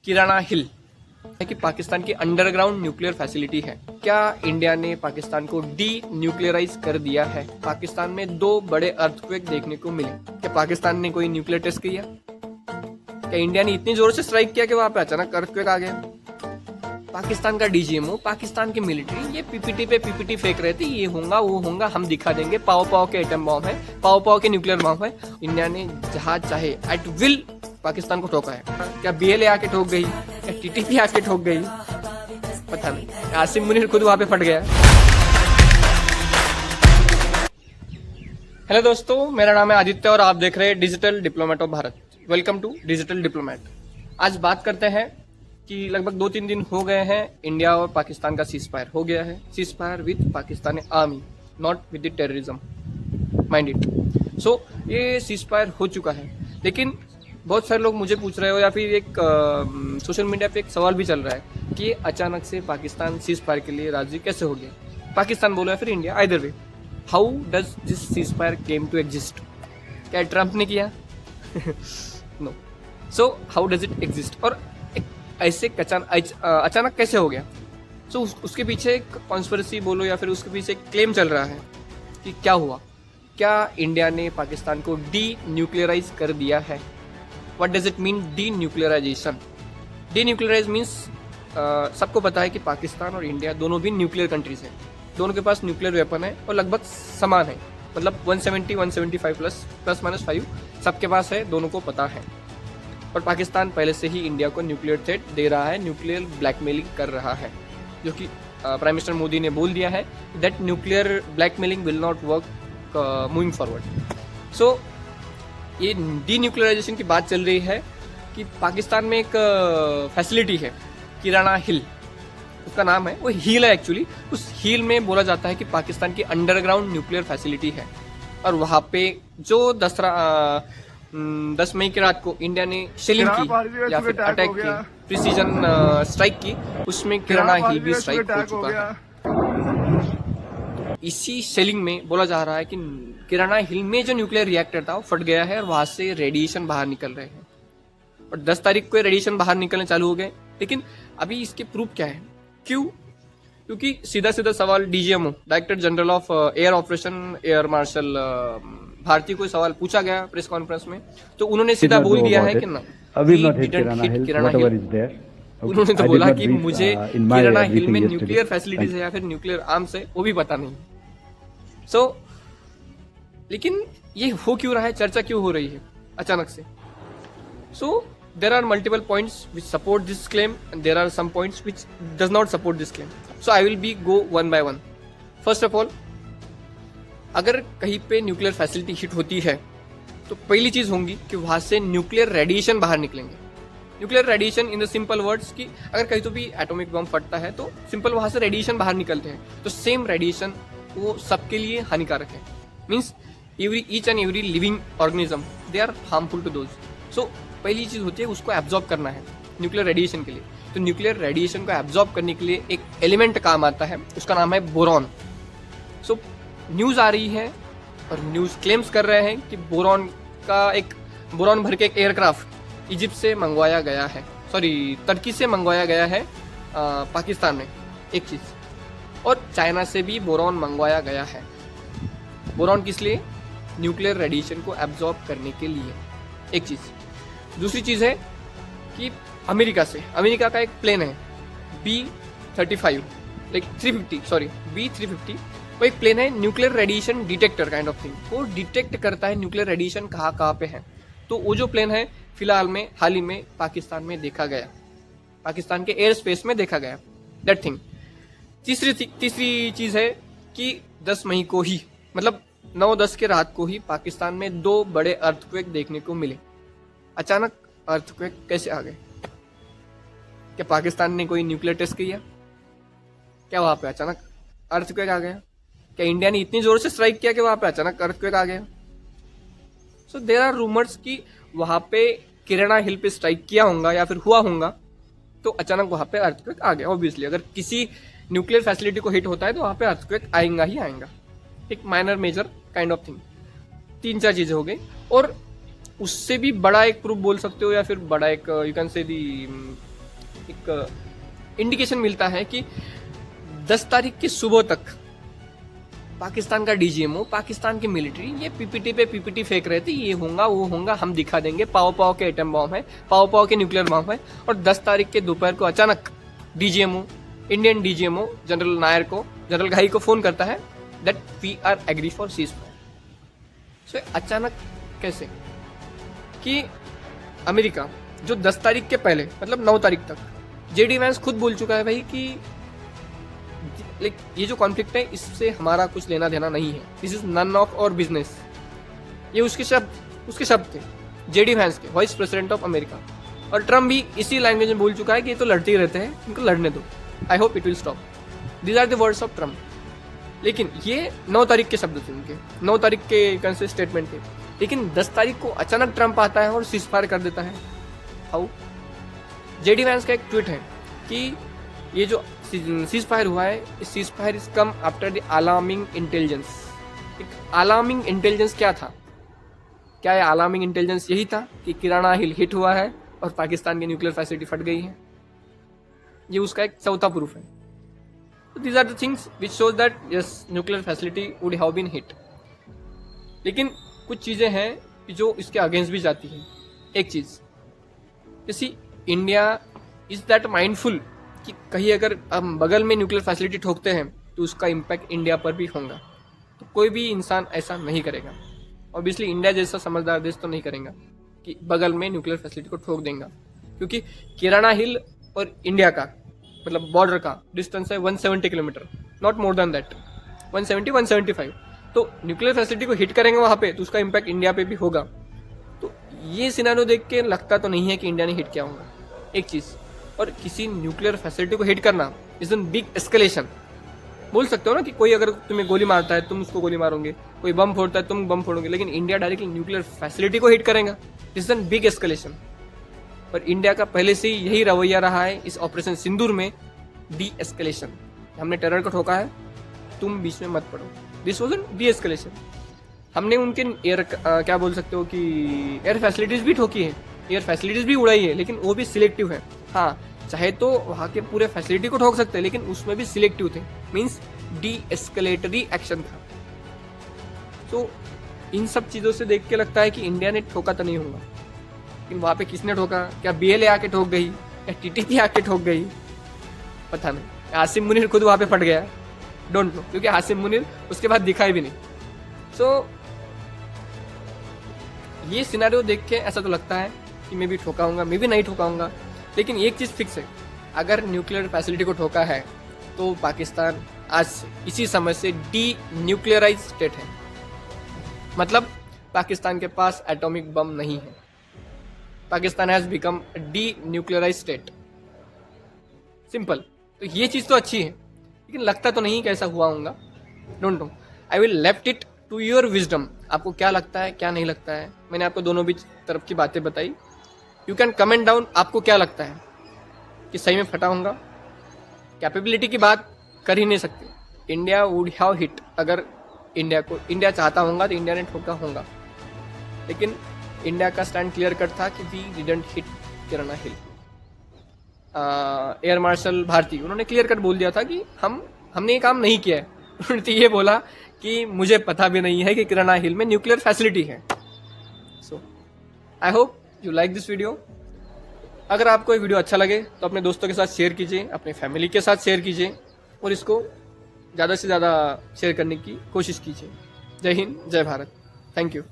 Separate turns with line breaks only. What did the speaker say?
किराना हिल है कि पाकिस्तान की अंडरग्राउंड न्यूक्लियर फैसिलिटी है। क्या इंडिया ने पाकिस्तान को डी न्यूक्लियराइज कर दिया है? पाकिस्तान में 2 बड़े अर्थक्वेक देखने को मिले। क्या पाकिस्तान ने कोई न्यूक्लियर टेस्ट किया? क्या इंडिया ने इतनी जोर से स्ट्राइक किया कि वहां पे अचानक अर्थक्वेक आ गया? पाकिस्तान का डीजीएमओ, पाकिस्तान की मिलिट्री ये पीपीटी पे पीपीटी फेंक रहे थे, ये होगा वो होगा, हम दिखा देंगे, पाओ पाओ के एटम बॉम्ब है, पाओ पाओ के न्यूक्लियर बॉम्ब है। इंडिया ने जहां चाहे एट विल पाकिस्तान को ठोका है। क्या बीएलए आके ठोक गई? क्या टीटीपी आके ठोक गई? पता नहीं। आसिम मुनीर खुद वहां पे फट गया। हेलो दोस्तों, मेरा नाम है आदित्य और आप देख रहे हैं digital diplomat of Bharat. Welcome to digital diplomat. आज बात करते हैं कि लगभग 2-3 दिन हो गए हैं, इंडिया और पाकिस्तान का सीज फायर हो गया है। Cease fire with Pakistani army, not with the terrorism, mind it. So ये सीज फायर हो चुका है, लेकिन बहुत सारे लोग मुझे पूछ रहे हो या फिर एक सोशल मीडिया पे एक सवाल भी चल रहा है कि अचानक से पाकिस्तान सीज फायर के लिए राजी कैसे हो गया। पाकिस्तान बोलो या फिर India, either way, how does this ceasefire came to exist? क्या ट्रंप ने किया? No. So how does it exist, और ऐसे अचानक कैसे हो गया? सो उसके पीछे एक कॉन्स्पिरेसी बोलो या फिर उसके पीछे एक क्लेम चल रहा है कि क्या हुआ, क्या इंडिया ने पाकिस्तान को डी न्यूक्लियराइज कर दिया है? What does it mean denuclearisation? Denuclearise means सबको पता है कि पाकिस्तान और इंडिया दोनों भी न्यूक्लियर कंट्रीज हैं, दोनों के पास न्यूक्लियर वेपन है और लगभग समान है, मतलब 170 175 प्लस माइनस 5 सबके पास है, दोनों को पता है। और पाकिस्तान पहले से ही इंडिया को न्यूक्लियर थ्रेट दे रहा है, न्यूक्लियर ब्लैकमेलिंग कर रहा है, जो कि प्राइम मिनिस्टर मोदी ने बोल दिया है that nuclear blackmailing will not work moving forward. So ये डी न्यूक्लियराइजेशन की बात चल रही है कि पाकिस्तान में एक फैसिलिटी है किराना हिल, उसका नाम है, वो हिल है एक्चुअली। उस हिल में बोला जाता है कि पाकिस्तान की अंडरग्राउंड न्यूक्लियर फैसिलिटी है, और वहाँ पे जो 10 मई की रात को इंडिया ने शेलिंग की या फिर अटैक की, प्रिसीजन स्ट्राइक की, उसमें किराना हिल भी स्ट्राइक हो चुका है। इसी शेलिंग में बोला जा रहा है कि किराना हिल में जो न्यूक्लियर रिएक्टर था वो फट गया है और वहां से रेडिएशन बाहर निकल रहे हैं, और 10 तारीख को रेडिएशन बाहर निकलने चालू हो गए। लेकिन अभी इसके प्रूफ क्या है? क्यों? क्योंकि सीधा सीधा सवाल DGMO, director general of air operation air marshal Bharti को सवाल पूछा गया प्रेस कॉन्फ्रेंस में, तो उन्होंने सीधा बोल दिया है कि ना, उन्होंने तो बोला कि मुझे किराना हिल में न्यूक्लियर फैसिलिटीज है या फिर न्यूक्लियर आर्म्स है वो भी पता नहीं। सो लेकिन ये हो क्यों रहा है, चर्चा क्यों हो रही है अचानक से? सो there are multiple points which support this claim and there are some points which does not support this claim. So I will go one by one. First of all, अगर कहीं पे न्यूक्लियर फैसिलिटी हिट होती है तो पहली चीज होगी कि वहां से न्यूक्लियर रेडिएशन बाहर निकलेंगे। Nuclear radiation in the simple words कि अगर कहीं तो भी एटॉमिक बम फटता है तो सिंपल वहां से रेडिएशन बाहर निकलते हैं, तो सेम रेडिएशन वो सबके लिए हानिकारक है। Means each and every living organism they are harmful to those. So पहली चीज होती है उसको एब्जॉर्ब करना है न्यूक्लियर रेडिएशन के लिए। तो न्यूक्लियर रेडिएशन को एब्जॉर्ब करने के लिए एक एलिमेंट काम आता है, उसका नाम है बोरॉन। सो न्यूज आ रही है और न्यूज क्लेम्स कर रहे हैं कि बोरॉन भर के एक एयरक्राफ्ट इजिप्ट से मंगवाया गया है, तुर्की से मंगवाया गया है पाकिस्तान में, एक चीज, और चाइना से भी बोरॉन मंगवाया गया है। बोरॉन किस लिए? न्यूक्लियर रेडिएशन को एब्जॉर्ब करने के लिए, एक चीज। दूसरी चीज है कि अमेरिका का एक प्लेन है B-35 B-350, वो एक प्लेन है, nuclear radiation detector kind of thing, वो डिटेक्ट करता है न्यूक्लियर रेडिएशन कहाँ पे है। तो वो जो प्लेन है फिलहाल में हाल ही में पाकिस्तान में देखा गया, पाकिस्तान के एयर स्पेस में देखा गया, दैट थिंग। तीसरी चीज है कि 10 मई को ही, मतलब 9-10 के रात को ही पाकिस्तान में 2 बड़े अर्थक्वेक देखने को मिले। अचानक अर्थक्वेक कैसे आ गए? क्या पाकिस्तान ने कोई न्यूक्लियर टेस्ट किया? क्या वहां पे अचानक अर्थक्वेक आ गया? क्या इंडिया ने इतनी जोर से स्ट्राइक किया कि वहां पे अचानक अर्थक्वेक आ गया? सो देयर आर रूमर्स कि वहां पे किराना हिल पे स्ट्राइक किया होगा या फिर हुआ होगा, तो अचानक वहां पे अर्थक्वेक आ गया। ऑब्वियसली अगर किसी न्यूक्लियर फैसिलिटी को हिट होता है तो वहां पे अर्थक्वेक आएगा ही आएगा, एक minor major kind of thing. 3-4 चीजें हो गई, और उससे भी बड़ा एक प्रूफ बोल सकते हो या फिर बड़ा एक यू कैन से दी एक इंडिकेशन मिलता है कि 10 तारीख की सुबह तक पाकिस्तान का डीजीएमओ, पाकिस्तान की मिलिट्री ये पीपीटी पे पीपीटी फेंक रहे थे, ये होगा वो होगा, हम दिखा देंगे, पाव पाव के एटम बॉम्ब है, पाव पाव के न्यूक्लियर बॉम्ब है। और 10 तारीख के दोपहर को अचानक DGMO, Indian DGMO general Nair को, जनरल घाई को फोन करता है that we are agree for cease fire. So अचानक कैसे कि अमेरिका जो 10 तारीख के पहले मतलब 9 तारीख तक जेडी वैंस खुद बोल चुका है भाई कि ये जो कॉन्फ्लिक्ट है इससे हमारा कुछ लेना देना नहीं है, दिस इज नन ऑफ और बिजनेस। ये उसके शब्द थे जेडी वैंस के, वाइस प्रेसिडेंट ऑफ अमेरिका। और ट्रम्प भी इसी लैंग्वेज में बोल चुका है कि ये तो लड़ते ही रहते हैं, इनको लड़ने दो, I hope it will stop. These are the words of Trump. लेकिन ये 9 तारीख के शब्द थे उनके, 9 तारीख के कंसिस्ट स्टेटमेंट थे। लेकिन 10 तारीख को अचानक ट्रम्प आता है और सीज फायर कर देता है। हाउ? जेडी वैंस का एक ट्वीट है कि ये जो सीज फायर हुआ है, इस cease fire is come after the alarming intelligence. एक अलार्मिंग इंटेलिजेंस क्या था? क्या ये अलार्मिंग इंटेलिजेंस यही था कि किराना हिल हिट हुआ है और पाकिस्तान की न्यूक्लियर फैसिलिटी फट गई है? ये उसका एक चौथा प्रूफ है। So these are the things which shows that yes, nuclear facility would have been hit. लेकिन कुछ चीज़ें हैं जो इसके अगेंस्ट भी जाती हैं। एक चीज़ जैसे इंडिया इज दैट माइंडफुल कि कहीं अगर हम बगल में न्यूक्लियर फैसिलिटी ठोकते हैं तो उसका इम्पैक्ट इंडिया पर भी होगा। तो कोई भी इंसान ऐसा नहीं करेगा। ऑब्वियसली इंडिया जैसा समझदार देश तो नहीं करेगा कि बगल में न्यूक्लियर फैसिलिटी को ठोक देगा, क्योंकि किराना हिल और इंडिया का मतलब बॉर्डर का डिस्टेंस है 170 kilometre, not more than that, 170 175। तो न्यूक्लियर फैसिलिटी को हिट करेंगे वहाँ पे तो उसका इम्पैक्ट इंडिया पे भी होगा। तो ये सिनारियो देख के लगता तो नहीं है कि इंडिया ने हिट किया होगा, एक चीज़। और किसी न्यूक्लियर फैसिलिटी को हिट करना इज एन बिग एस्केलेशन। बोल सकते हो ना कि कोई अगर तुम्हें गोली मारता है तुम उसको गोली मारोगे, कोई बम फोड़ता है तुम बम फोड़ोगे, लेकिन इंडिया डायरेक्टली न्यूक्लियर फैसिलिटी को हिट करेगा, इज एन बिग एस्केलेशन। और इंडिया का पहले से ही यही रवैया रहा है इस ऑपरेशन सिंदूर में, डी एस्केलेशन। हमने टेरर को ठोका है, तुम बीच में मत पड़ो, this was an D escalation. हमने उनके एयर क्या बोल सकते हो कि एयर फैसिलिटीज भी ठोकी है, एयर फैसिलिटीज भी उड़ाई है, लेकिन वो भी सिलेक्टिव है। हाँ, चाहे तो वहाँ के पूरे फैसिलिटी को ठोक सकते हैं, लेकिन उसमें भी सिलेक्टिव थे, मीन्स डी एस्केलेटरी एक्शन था। तो इन सब चीज़ों से देख के लगता है कि इंडिया ने ठोका तो नहीं होगा, लेकिन वहाँ पे किसने ठोका? क्या BLA आके ठोक गई या TTP आके ठोक गई? पता नहीं। आसिम मुनीर खुद वहाँ पे फट गया, डोंट नो, क्योंकि आसिम मुनीर उसके बाद दिखाई भी नहीं। सो ये सिनेरियो देख के ऐसा तो लगता है कि मैं भी ठोका हूँगा, मैं भी नहीं ठोका हूँगा। लेकिन एक चीज़ फिक्स है, अगर न्यूक्लियर फैसिलिटी को ठोका है तो पाकिस्तान आज इसी समय से डी न्यूक्लियराइज स्टेट है। मतलब पाकिस्तान के पास एटॉमिक बम नहीं है, Pakistan has become denuclearise state, simple. तो ये चीज़ तो अच्छी है, लेकिन लगता तो नहीं कैसा हुआ होगा, don't know. I will left it to your wisdom. आपको क्या लगता है क्या नहीं लगता है? मैंने आपको दोनों बीच तरफ की बातें बताई। यू कैन कमेंट डाउन, आपको क्या लगता है कि सही में फटा होगा? कैपेबिलिटी की बात कर ही नहीं सकते। इंडिया वुड हैव हिट, अगर इंडिया चाहता होगा तो इंडिया ने ठोका होगा, लेकिन इंडिया का स्टैंड क्लियर कट था कि we didn't hit Kirana hill. Air marshal Bharti उन्होंने क्लियर कट बोल दिया था कि हमने ये काम नहीं किया है। उन्होंने तो ये बोला कि मुझे पता भी नहीं है कि किराना हिल में न्यूक्लियर फैसिलिटी है। So I hope you like this video. अगर आपको ये वीडियो अच्छा लगे तो अपने दोस्तों के साथ शेयर कीजिए, अपने फैमिली के साथ शेयर कीजिए और इसको ज़्यादा से ज़्यादा शेयर करने की कोशिश कीजिए। जय हिंद, जय भारत, थैंक यू।